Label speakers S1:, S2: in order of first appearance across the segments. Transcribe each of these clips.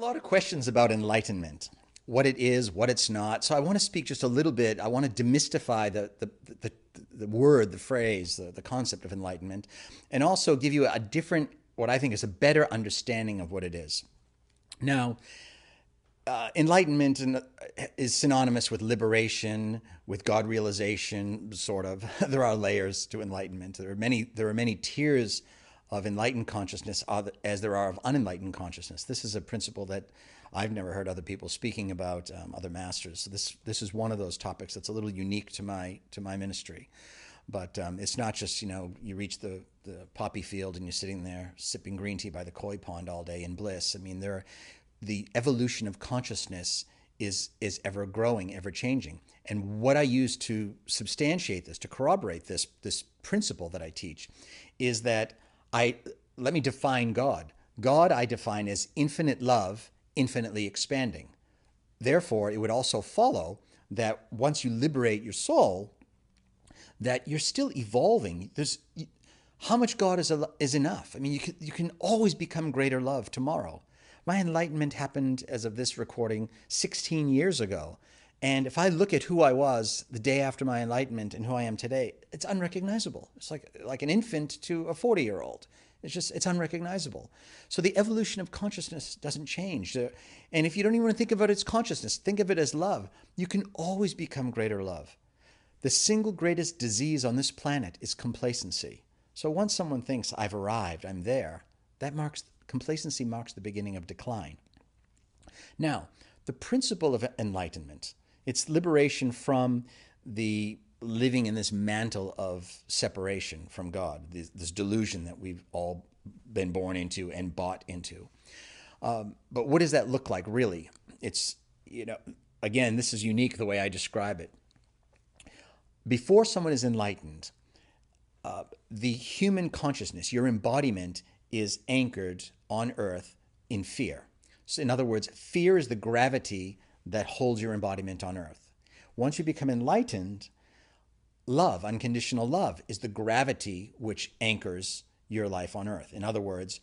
S1: lot of questions about enlightenment, what it is, what it's not. So I want to speak just a little bit. I want to demystify the word, the phrase, the concept of enlightenment, and also give you a different, what I think is a better understanding of what it is. Now, enlightenment is synonymous with liberation, with God realization, sort of. There are layers to enlightenment. There are many tiers of enlightened consciousness as there are of unenlightened consciousness. This is a principle that I've never heard other people speaking about, other masters. So this is one of those topics that's a little unique to my ministry. But it's not just, you reach the poppy field and you're sitting there sipping green tea by the koi pond all day in bliss. I mean, the evolution of consciousness is ever growing, ever changing. And what I use to substantiate this, to corroborate this principle that I teach, is that let me define God. God I define as infinite love, infinitely expanding. Therefore, it would also follow that once you liberate your soul, that you're still evolving. How much God is enough? I mean, you can always become greater love tomorrow. My enlightenment happened, as of this recording, 16 years ago. And if I look at who I was the day after my enlightenment and who I am today, it's unrecognizable. It's like an infant to a 40-year-old. It's unrecognizable. So the evolution of consciousness doesn't change. And if you don't even want to think about it as consciousness, think of it as love. You can always become greater love. The single greatest disease on this planet is complacency. So once someone thinks, I've arrived, I'm there, complacency marks the beginning of decline. Now, the principle of enlightenment, it's liberation from the living in this mantle of separation from God, this delusion that we've all been born into and bought into. But what does that look like, really? It's, again, this is unique the way I describe it. Before someone is enlightened, the human consciousness, your embodiment, is anchored on earth in fear. So in other words, fear is the gravity that holds your embodiment on earth. Once you become enlightened, love, unconditional love, is the gravity which anchors your life on earth. In other words,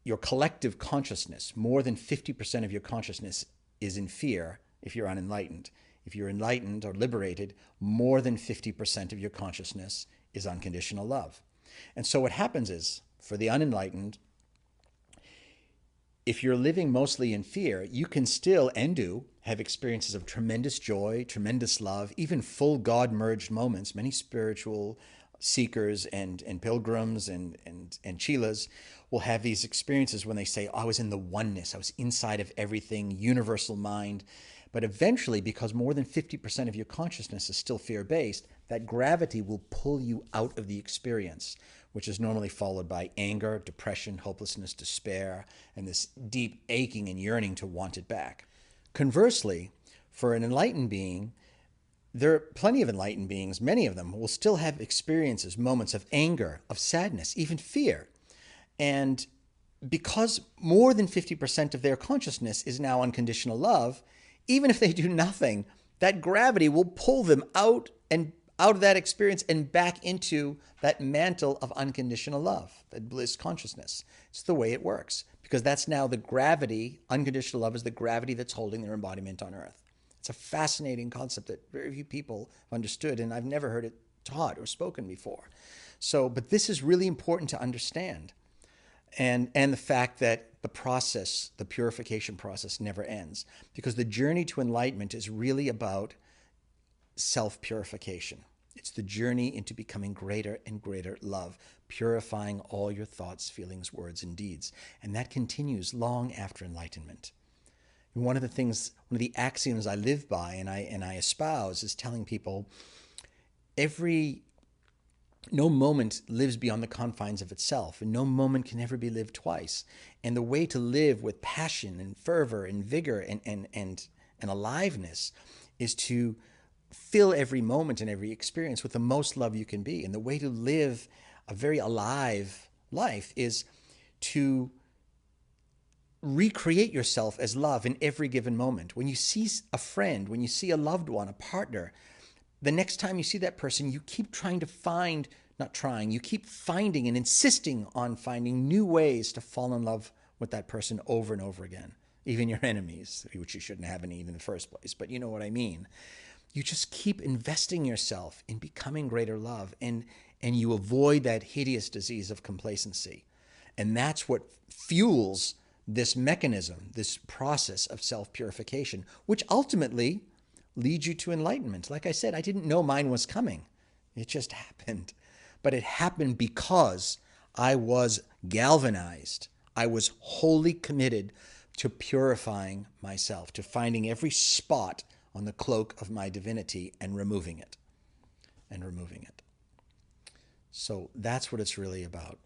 S1: your collective consciousness, more than 50% of your consciousness is in fear if you're unenlightened. If you're enlightened or liberated, more than 50% of your consciousness is unconditional love. And so what happens is, for the unenlightened, if you're living mostly in fear, you can still, and do, have experiences of tremendous joy, tremendous love, even full God-merged moments. Many spiritual seekers and pilgrims and chelas will have these experiences when they say, I was in the oneness, I was inside of everything, universal mind. But eventually, because more than 50% of your consciousness is still fear-based, that gravity will pull you out of the experience, which is normally followed by anger, depression, hopelessness, despair, and this deep aching and yearning to want it back. Conversely, for an enlightened being, there are plenty of enlightened beings, many of them will still have experiences, moments of anger, of sadness, even fear. And because more than 50% of their consciousness is now unconditional love, even if they do nothing, that gravity will pull them out of that experience and back into that mantle of unconditional love, that bliss consciousness. It's the way it works, because that's now the gravity. Unconditional love is the gravity that's holding their embodiment on earth. It's a fascinating concept that very few people have understood, and I've never heard it taught or spoken before. But this is really important to understand. And the fact that the process, the purification process, never ends. Because the journey to enlightenment is really about self-purification. It's the journey into becoming greater and greater love, purifying all your thoughts, feelings, words, and deeds. And that continues long after enlightenment. And one of the axioms I live by and I espouse is telling people no moment lives beyond the confines of itself, and no moment can ever be lived twice. And the way to live with passion and fervor and vigor and aliveness is to fill every moment and every experience with the most love you can be. And the way to live a very alive life is to recreate yourself as love in every given moment. When you see a friend, when you see a loved one, a partner, the next time you see that person, you keep you keep finding and insisting on finding new ways to fall in love with that person over and over again, even your enemies, which you shouldn't have any even in the first place. But you know what I mean. You just keep investing yourself in becoming greater love, and you avoid that hideous disease of complacency. And that's what fuels this mechanism, this process of self-purification, which ultimately leads you to enlightenment. Like I said, I didn't know mine was coming. It just happened. But it happened because I was galvanized. I was wholly committed to purifying myself, to finding every spot on the cloak of my divinity and removing it. So that's what it's really about.